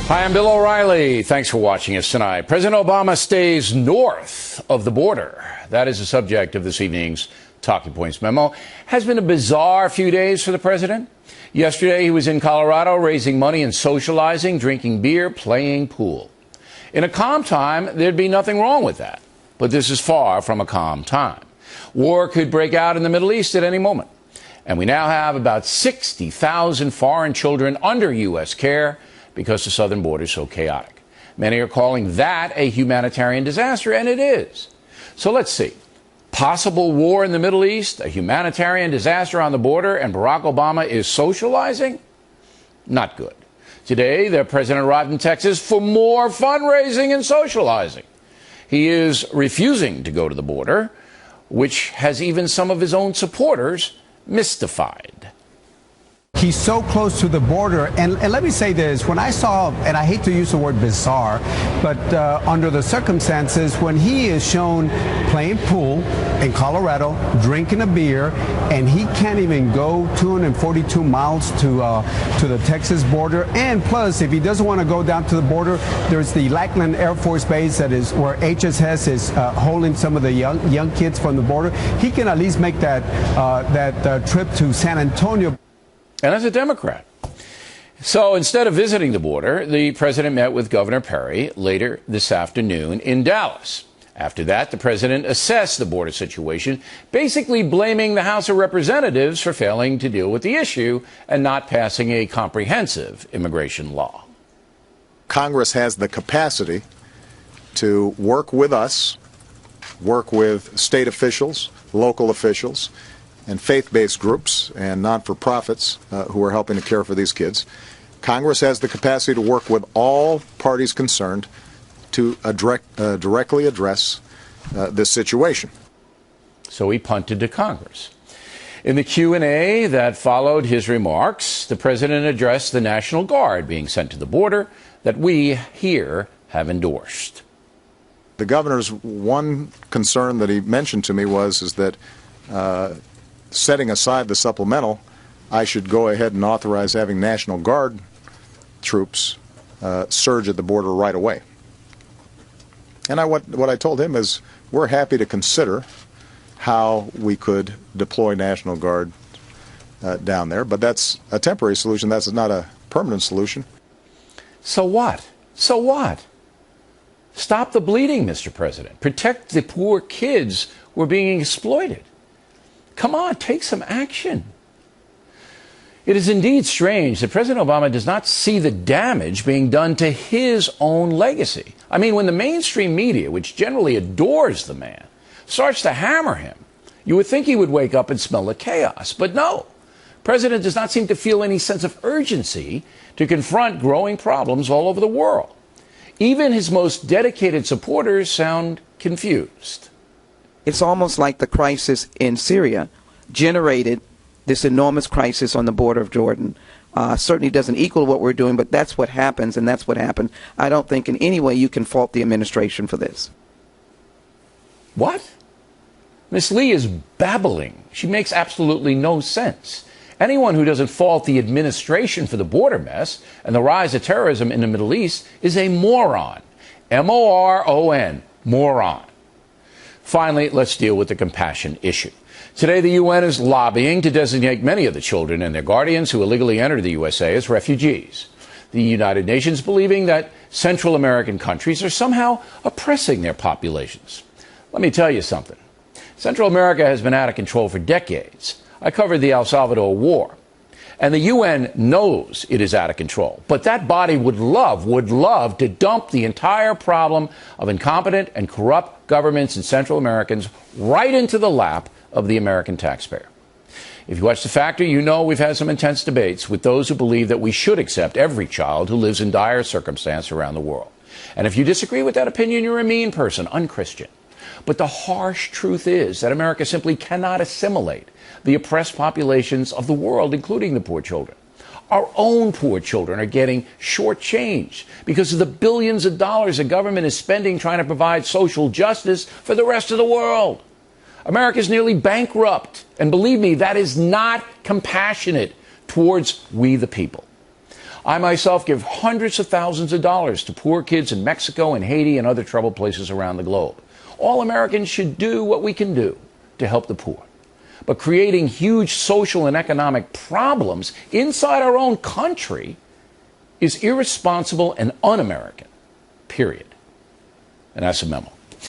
Hi, I'm Bill O'Reilly. Thanks for watching us tonight. President Obama stays north of the border. That is the subject of this evening's Talking Points memo. Has been a bizarre few days for the president. Yesterday, he was in Colorado raising money and socializing, drinking beer, playing pool. In a calm time, there'd be nothing wrong with that. But this is far from a calm time. War could break out in the Middle East at any moment. And we now have about 60,000 foreign children under U.S. care because the southern border is so chaotic. Many are calling that a humanitarian disaster, and it is. So let's see. Possible war in the Middle East, a humanitarian disaster on the border, and Barack Obama is socializing? Not good. Today, the president arrived in Texas for more fundraising and socializing. He is refusing to go to the border, which has even some of his own supporters mystified. He's so close to the border. And let me say this. When I saw, and I hate to use the word bizarre, but under the circumstances, when he is shown playing pool in Colorado, drinking a beer, and he can't even go 242 miles to the Texas border. And plus, if he doesn't want to go down to the border, there's the Lackland Air Force Base that is where HSS is holding some of the young kids from the border. He can at least make that trip to San Antonio. And as a Democrat. So instead of visiting the border, the president met with Governor Perry later this afternoon in Dallas. After that, the president assessed the border situation, basically blaming the House of Representatives for failing to deal with the issue and not passing a comprehensive immigration law. Congress has the capacity to work with us, work with state officials, local officials, and faith-based groups and non-for-profits who are helping to care for these kids. Congress has the capacity to work with all parties concerned to directly address this situation. So he punted to Congress. In the Q&A that followed his remarks, the president addressed the National Guard being sent to the border that we here have endorsed. The governor's one concern that he mentioned to me is that setting aside the supplemental, I should go ahead and authorize having National Guard troops surge at the border right away. And what I told him is we're happy to consider how we could deploy National Guard down there, but that's a temporary solution. That's not a permanent solution. So what? So what? Stop the bleeding, Mr. President. Protect the poor kids who are being exploited. Come on, take some action. It is indeed strange that President Obama does not see the damage being done to his own legacy. I mean, when the mainstream media, which generally adores the man, starts to hammer him, you would think he would wake up and smell the chaos. But no, the president does not seem to feel any sense of urgency to confront growing problems all over the world. Even his most dedicated supporters sound confused. It's almost like the crisis in Syria generated this enormous crisis on the border of Jordan. Certainly doesn't equal what we're doing, but that's what happens, and that's what happened. I don't think in any way you can fault the administration for this. What? Miss Lee is babbling. She makes absolutely no sense. Anyone who doesn't fault the administration for the border mess and the rise of terrorism in the Middle East is a moron. M-O-R-O-N, moron. Finally, let's deal with the compassion issue. Today, the UN is lobbying to designate many of the children and their guardians who illegally entered the USA as refugees. The United Nations believing that Central American countries are somehow oppressing their populations. Let me tell you something. Central America has been out of control for decades. I covered the El Salvador War. And the UN knows it is out of control. But that body would love to dump the entire problem of incompetent and corrupt governments in Central Americans right into the lap of the American taxpayer. If you watch The Factor, you know we've had some intense debates with those who believe that we should accept every child who lives in dire circumstance around the world. And if you disagree with that opinion, you're a mean person, unchristian. But the harsh truth is that America simply cannot assimilate the oppressed populations of the world, including the poor children. Our own poor children are getting shortchanged because of the billions of dollars the government is spending trying to provide social justice for the rest of the world. America is nearly bankrupt. And believe me, that is not compassionate towards we the people. I myself give hundreds of thousands of dollars to poor kids in Mexico and Haiti and other troubled places around the globe. All Americans should do what we can do to help the poor. But creating huge social and economic problems inside our own country is irresponsible and un-American, period. And that's a memo.